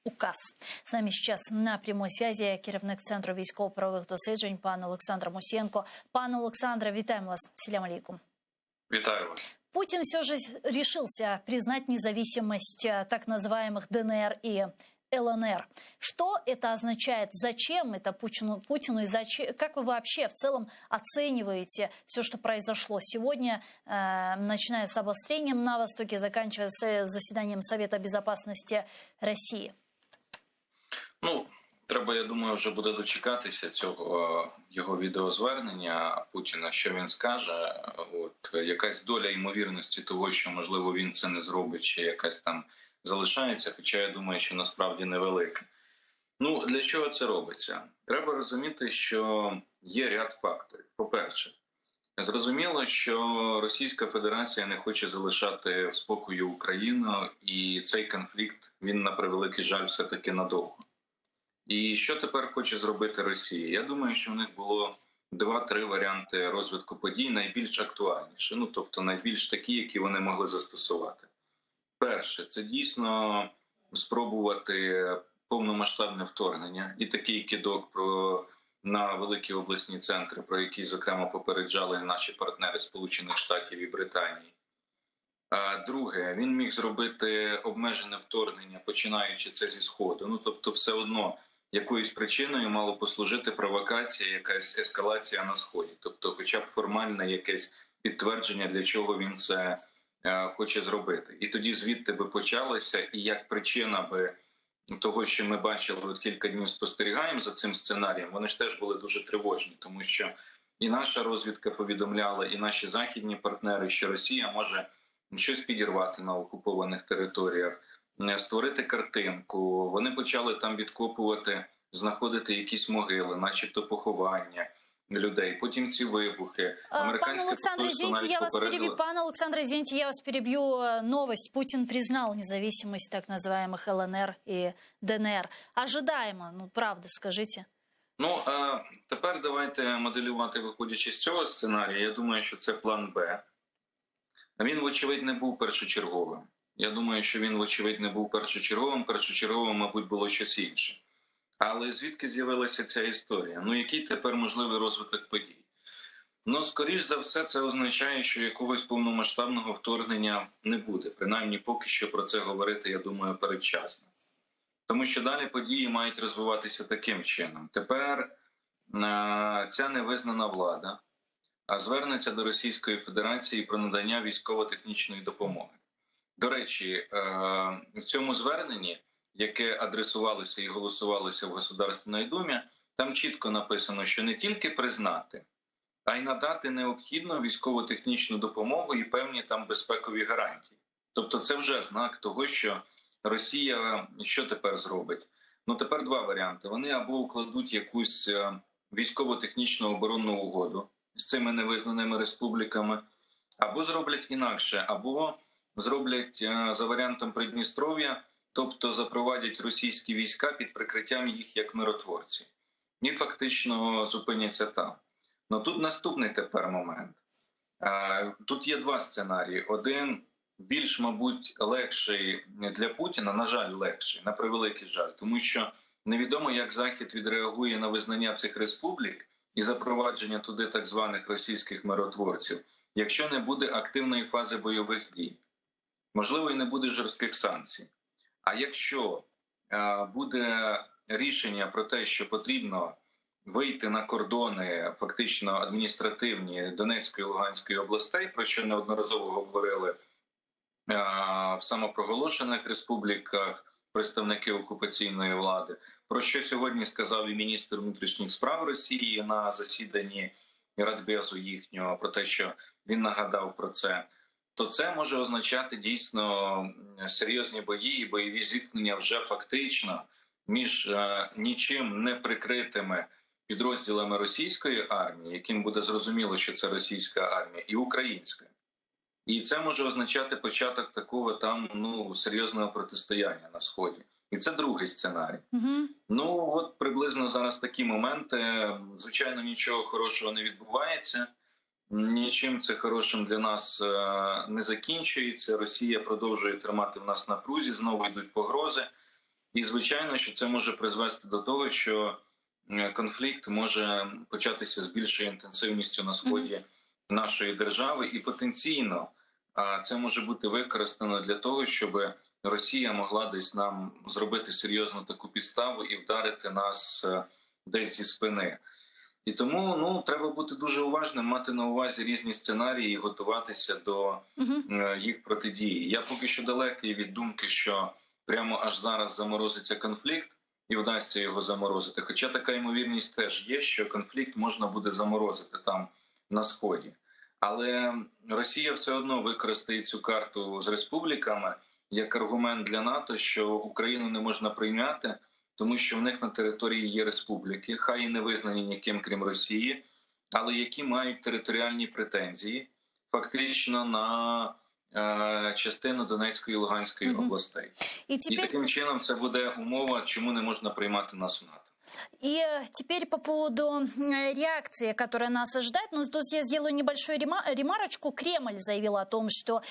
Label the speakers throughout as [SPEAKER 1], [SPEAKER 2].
[SPEAKER 1] указ. С нами сейчас на прямой связи керівник Центру військово-правових досліджень пан Олександр Мусієнко. Пане Олександре, вітаем вас. Салям алейкум.
[SPEAKER 2] Витаю вас.
[SPEAKER 1] Путин все же решился признать независимость так называемых ДНР и ЛНР. Что это означает? Зачем это Путину и зачем? Как вы вообще в целом оцениваете все, что произошло сегодня, начиная с обострением на Востоке, заканчивая с заседанием Совета Безопасности России?
[SPEAKER 2] Треба, я думаю, вже буде дочекатися цього його відеозвернення Путіна, що він скаже. Якась доля ймовірності того, що, можливо, він це не зробить, чи якась там залишається, хоча я думаю, що насправді невелика. Для чого це робиться? Треба розуміти, що є ряд факторів. По-перше, зрозуміло, що Російська Федерація не хоче залишати в спокою Україну, і цей конфлікт, він, на превеликий жаль, все-таки надовго. І що тепер хоче зробити Росія? Я думаю, що в них було 2-3 варіанти розвитку подій, найбільш актуальніші, тобто найбільш такі, які вони могли застосувати. Перше, це дійсно спробувати повномасштабне вторгнення і такий кидок на великі обласні центри, про які, зокрема, попереджали наші партнери Сполучених Штатів і Британії. Друге, він міг зробити обмежене вторгнення, починаючи це зі Сходу. Тобто все одно якоюсь причиною мало послужити провокація, якась ескалація на Сході. Тобто хоча б формальне якесь підтвердження, для чого він це хоче зробити. І тоді звідти би почалося, і як причина би того, що ми бачили, кілька днів спостерігаємо за цим сценарієм, вони ж теж були дуже тривожні, тому що і наша розвідка повідомляла, і наші західні партнери, що Росія може щось підірвати на окупованих територіях, створити картинку. Вони почали там відкопувати, знаходити якісь могили, начебто поховання людей, потім ці вибухи.
[SPEAKER 1] Пане Олександре, извините, я вас перебью. Новость. Путин признал независимость так называемых ЛНР и ДНР. Ожидаемо, правда, скажите.
[SPEAKER 2] Тепер давайте моделювати, виходячи з цього сценарію. Я думаю, що це план Б. Він, вочевидь, не був першочерговим. Я думаю, що він, вочевидь, не був першочерговим. Першочерговим, мабуть, було щось інше. Але звідки з'явилася ця історія? Який тепер можливий розвиток подій? Скоріш за все, це означає, що якогось повномасштабного вторгнення не буде. Принаймні, поки що про це говорити, я думаю, передчасно. Тому що далі події мають розвиватися таким чином. Тепер ця невизнана влада звернеться до Російської Федерації про надання військово-технічної допомоги. До речі, в цьому зверненні, яке адресувалося і голосувалося в Государственній Думі, там чітко написано, що не тільки признати, а й надати необхідну військово-технічну допомогу і певні там безпекові гарантії. Тобто це вже знак того, що Росія що тепер зробить? Тепер 2 варіанти. Вони або укладуть якусь військово-технічну оборонну угоду з цими невизнаними республіками, або зроблять інакше, або зроблять за варіантом Придністров'я, тобто запровадять російські війська під прикриттям їх як миротворці. І фактично зупиняться там. Тут наступний тепер момент. Тут є 2 сценарії. Один більш, мабуть, легший для Путіна, на жаль, легший, на превеликий жаль, тому що невідомо, як Захід відреагує на визнання цих республік і запровадження туди так званих російських миротворців, якщо не буде активної фази бойових дій. Можливо, і не буде жорстких санкцій. А якщо буде рішення про те, що потрібно вийти на кордони фактично адміністративні Донецької і Луганської областей, про що неодноразово говорили в самопроголошених республіках представники окупаційної влади, про що сьогодні сказав і міністр внутрішніх справ Росії на засіданні Радбезу їхнього, про те, що він нагадав про це, то це може означати дійсно серйозні бої і бойові зіткнення вже фактично між нічим не прикритими підрозділами російської армії, яким буде зрозуміло, що це російська армія, і українська. І це може означати початок такого там серйозного протистояння на Сході. І це другий сценарій. Приблизно зараз такі моменти. Звичайно, нічого хорошого не відбувається. Нічим це хорошим для нас не закінчується. Росія продовжує тримати в нас напрузі, знову йдуть погрози. І, звичайно, що це може призвести до того, що конфлікт може початися з більшою інтенсивністю на сході нашої держави, і потенційно це може бути використано для того, щоб Росія могла десь нам зробити серйозну таку підставу і вдарити нас десь зі спини. І тому треба бути дуже уважним, мати на увазі різні сценарії і готуватися до їх протидії. Я поки що далекий від думки, що прямо аж зараз заморозиться конфлікт і вдасться його заморозити. Хоча така ймовірність теж є, що конфлікт можна буде заморозити там на Сході. Але Росія все одно використає цю карту з республіками як аргумент для НАТО, що Україну не можна прийняти, тому що в них на території є республіки, хай і не визнані ніким, крім Росії, але які мають територіальні претензії фактично на частину Донецької і Луганської областей. І таким чином це буде умова, чому не можна приймати нас в НАТО.
[SPEAKER 1] И теперь по поводу реакции, которая нас ожидает. Ну, тут я сделаю небольшую ремарочку. Кремль заявил о том, что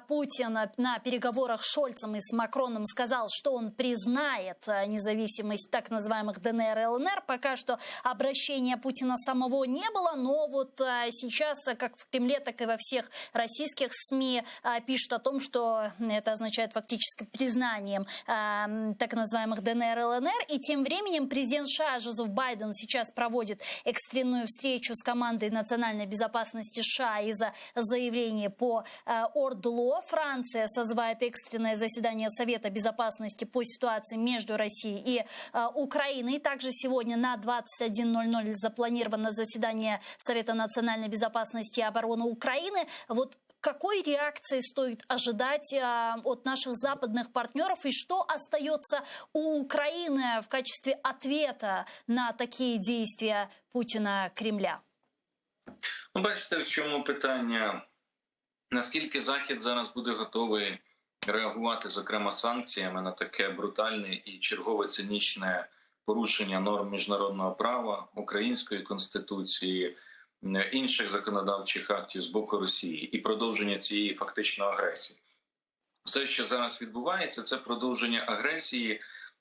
[SPEAKER 1] Путин на переговорах с Шольцем и с Макроном сказал, что он признает независимость так называемых ДНР и ЛНР. Пока что обращения Путина самого не было, но вот сейчас, как в Кремле, так и во всех российских СМИ пишут о том, что это означает фактически признанием так называемых ДНР и ЛНР. И тем временем президент США Джозеф Байден сейчас проводит экстренную встречу с командой национальной безопасности США из-за заявления по ОРДЛО. Франция созывает экстренное заседание Совета безопасности по ситуации между Россией и Украиной. Также сегодня на 21:00 запланировано заседание Совета национальной безопасности и обороны Украины. Вот какой реакции стоит ожидать от наших западных партнеров и что остается у Украины в качестве ответа на такие действия Путина, Кремля?
[SPEAKER 2] Ну, бачите, в чому питання. Наскільки Захід зараз буде готовий реагувати, зокрема, санкціями на таке брутальне і чергове цинічне порушення норм міжнародного права, української конституції, інших законодавчих актів з боку Росії і продовження цієї фактично агресії. Все, що зараз відбувається, це продовження агресії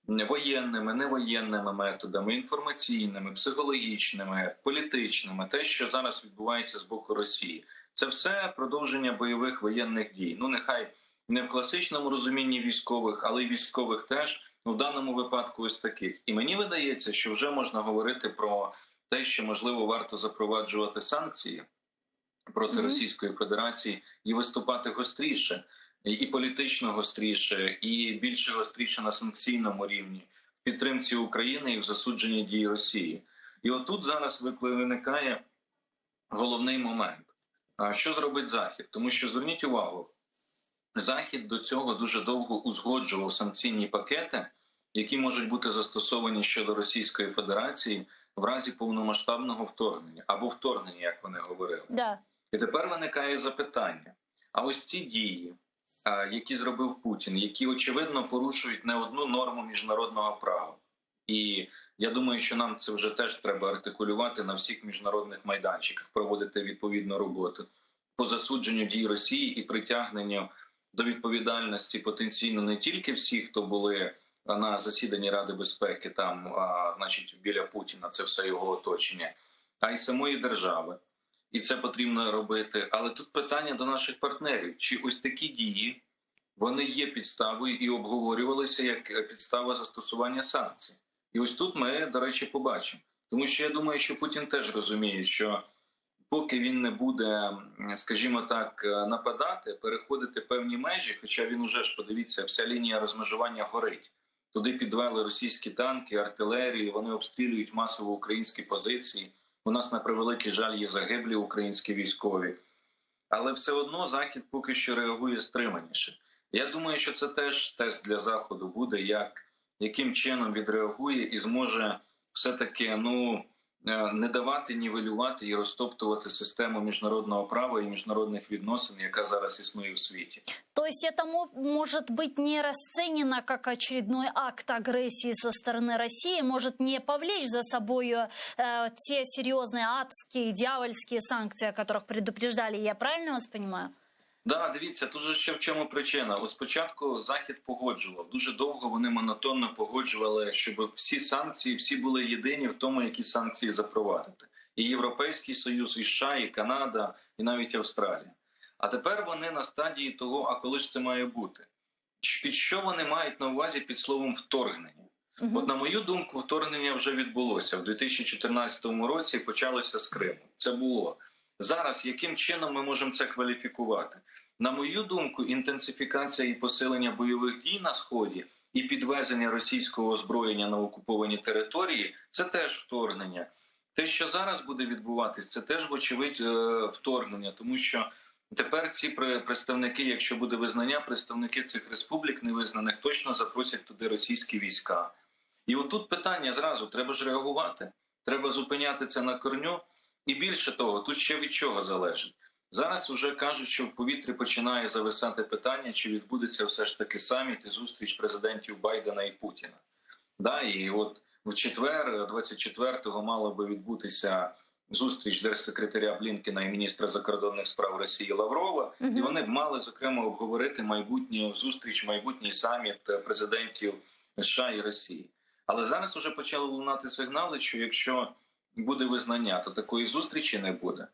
[SPEAKER 2] воєнними, невоєнними методами, інформаційними, психологічними, політичними, те, що зараз відбувається з боку Росії. Це все продовження бойових воєнних дій. Ну, нехай не в класичному розумінні військових, але й військових теж, в даному випадку ось таких. І мені видається, що вже можна говорити про те, що, можливо, варто запроваджувати санкції проти Російської Федерації і виступати гостріше, і політично гостріше, і більше гостріше на санкційному рівні, в підтримці України і в засудженні дій Росії. І отут зараз виникає головний момент. Що зробить Захід? Тому що, зверніть увагу, Захід до цього дуже довго узгоджував санкційні пакети, які можуть бути застосовані щодо Російської Федерації в разі повномасштабного вторгнення, або вторгнення, як вони говорили.
[SPEAKER 1] Да.
[SPEAKER 2] І тепер виникає запитання. А ось ці дії, які зробив Путін, які, очевидно, порушують не одну норму міжнародного права. І я думаю, що нам це вже теж треба артикулювати на всіх міжнародних майданчиках, проводити відповідну роботу по засудженню дій Росії і притягненню до відповідальності потенційно не тільки всіх, хто були на засіданні Ради безпеки, там, значить, біля Путіна, це все його оточення, а й самої держави. І це потрібно робити. Але тут питання до наших партнерів. Чи ось такі дії, вони є підставою і обговорювалися як підстава застосування санкцій? І ось тут ми, до речі, побачимо. Тому що я думаю, що Путін теж розуміє, що поки він не буде, скажімо так, нападати, переходити певні межі, хоча він уже ж, подивіться, вся лінія розмежування горить. Туди підвели російські танки, артилерію, вони обстрілюють масово українські позиції. У нас, на превеликий жаль, є загиблі українські військові. Але все одно Захід поки що реагує стриманіше. Я думаю, що це теж тест для Заходу буде, яким чином відреагує і зможе все-таки не давати нівелювати і розтоптувати систему міжнародного права і міжнародних відносин, яка зараз існує в світі.
[SPEAKER 1] То есть это может быть не расценено как очередной акт агрессии со стороны России, может не повлечь за собой те серьезные адские, дьявольские санкции, о которых предупреждали. Я правильно вас понимаю?
[SPEAKER 2] Да, дивіться, тут же ще в чому причина. От спочатку Захід погоджував, дуже довго вони монотонно погоджували, щоб всі санкції, всі були єдині в тому, які санкції запровадити. І Європейський Союз, і США, і Канада, і навіть Австралія. А тепер вони на стадії того, а коли ж це має бути? Під що вони мають на увазі під словом «вторгнення»? От на мою думку, вторгнення вже відбулося. В 2014 році почалося з Криму. Це було. Зараз яким чином ми можемо це кваліфікувати? На мою думку, інтенсифікація і посилення бойових дій на Сході і підвезення російського озброєння на окуповані території – це теж вторгнення. Те, що зараз буде відбуватись, це теж, вочевидь, вторгнення, тому що тепер ці представники, якщо буде визнання, представники цих республік невизнаних точно запросять туди російські війська. І отут питання зразу, треба ж реагувати, треба зупиняти це на корню. І більше того, тут ще від чого залежить. Зараз вже кажуть, що в повітрі починає зависати питання, чи відбудеться все ж таки саміт і зустріч президентів Байдена і Путіна. Да, і от в четвер, 24-го, мала би відбутися зустріч держсекретаря Блінкена і міністра закордонних справ Росії Лаврова. І вони б мали, зокрема, обговорити майбутню зустріч, майбутній саміт президентів США і Росії. Але зараз вже почали лунати сигнали, що якщо буде визнання, то такої зустрічі не буде.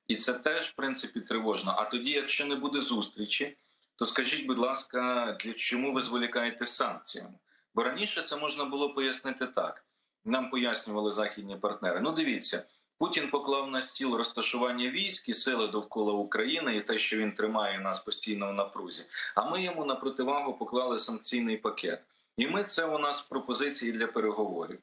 [SPEAKER 2] І це теж, в принципі, тривожно. А тоді, якщо не буде зустрічі, то скажіть, будь ласка, для чому ви зволікаєте з санкціями? Бо раніше це можна було пояснити так. Нам пояснювали західні партнери. Ну, дивіться, Путін поклав на стіл розташування військ і сили довкола України і те, що він тримає нас постійно в напрузі. А ми йому на противагу поклали санкційний пакет. І це у нас пропозиції для переговорів.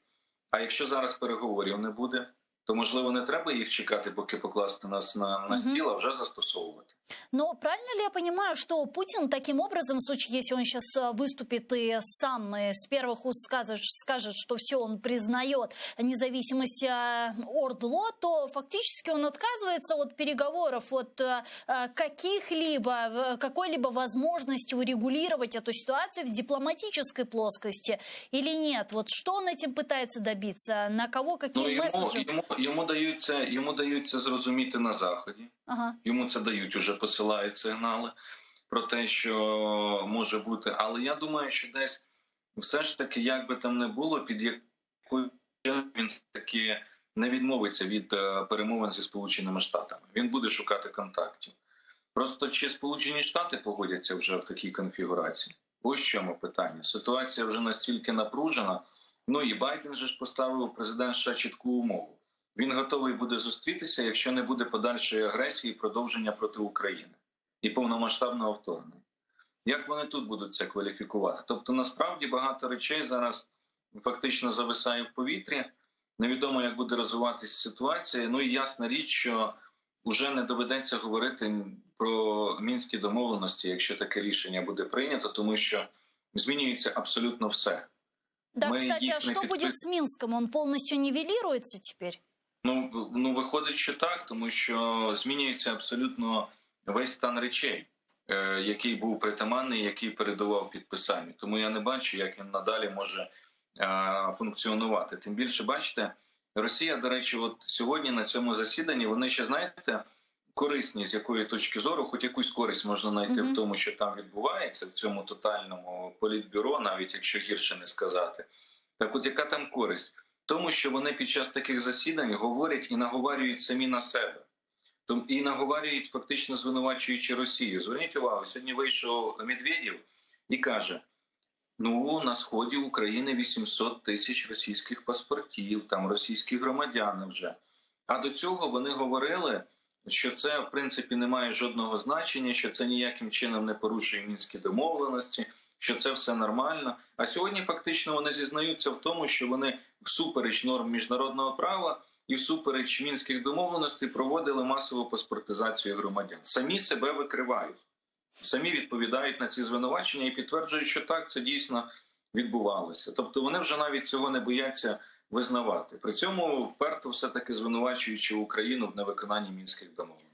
[SPEAKER 2] А якщо зараз переговорів не буде, то, можливо, не треба їх чекати, поки покласти нас на стіл, а вже застосовувати.
[SPEAKER 1] Но правильно ли я понимаю, что Путин таким образом, в случае, если он сейчас выступит и сам с первых уст скажет, что все, он признает независимость ОРДЛО, то фактически он отказывается от переговоров, от какой-либо возможности урегулировать эту ситуацию в дипломатической плоскости или нет? Вот что он этим пытается добиться? На кого, какие месседжи?
[SPEAKER 2] Йому даються зрозуміти на Заході.
[SPEAKER 1] Ага.
[SPEAKER 2] Йому це дають, уже посилають сигнали про те, що може бути. Але я думаю, що десь все ж таки, як би там не було, під якою він таки не відмовиться від перемовин зі Сполученими Штатами. Він буде шукати контактів. Просто чи Сполучені Штати погодяться вже в такій конфігурації? Ось в чому питання. Ситуація вже настільки напружена. Ну і Байден же ж поставив, президент США, чітку умову. Він готовий буде зустрітися, якщо не буде подальшої агресії і продовження проти України і повномасштабного вторгнення. Як вони тут будуть це кваліфікувати? Тобто, насправді, багато речей зараз фактично зависає в повітрі. Невідомо, як буде розвиватися ситуація. Ну і ясна річ, що вже не доведеться говорити про мінські домовленості, якщо таке рішення буде прийнято, тому що змінюється абсолютно все.
[SPEAKER 1] Да, кстати, а что будет с Минском? Он полностью нивелируется теперь?
[SPEAKER 2] Ну, виходить, що так, тому що змінюється абсолютно весь стан речей, який був притаманний, який передував підписанню. Тому я не бачу, як він надалі може функціонувати. Тим більше, бачите, Росія, до речі, от сьогодні на цьому засіданні, вони ще, знаєте, корисні, з якої точки зору, хоч якусь користь можна знайти в тому, що там відбувається, в цьому тотальному політбюро, навіть якщо гірше не сказати. Так от, яка там користь? Тому що вони під час таких засідань говорять і наговорюють самі на себе. І наговорюють, фактично звинувачуючи Росію. Зверніть увагу, сьогодні вийшов Медведєв і каже, на сході України 800 тисяч російських паспортів, там російські громадяни вже. А до цього вони говорили, що це, в принципі, не має жодного значення, що це ніяким чином не порушує мінські домовленості, що це все нормально. А сьогодні фактично вони зізнаються в тому, що вони всупереч норм міжнародного права і всупереч мінських домовленостей проводили масову паспортизацію громадян. Самі себе викривають, самі відповідають на ці звинувачення і підтверджують, що так, це дійсно відбувалося. Тобто вони вже навіть цього не бояться визнавати. При цьому вперто все-таки звинувачуючи Україну в невиконанні мінських домовленостей.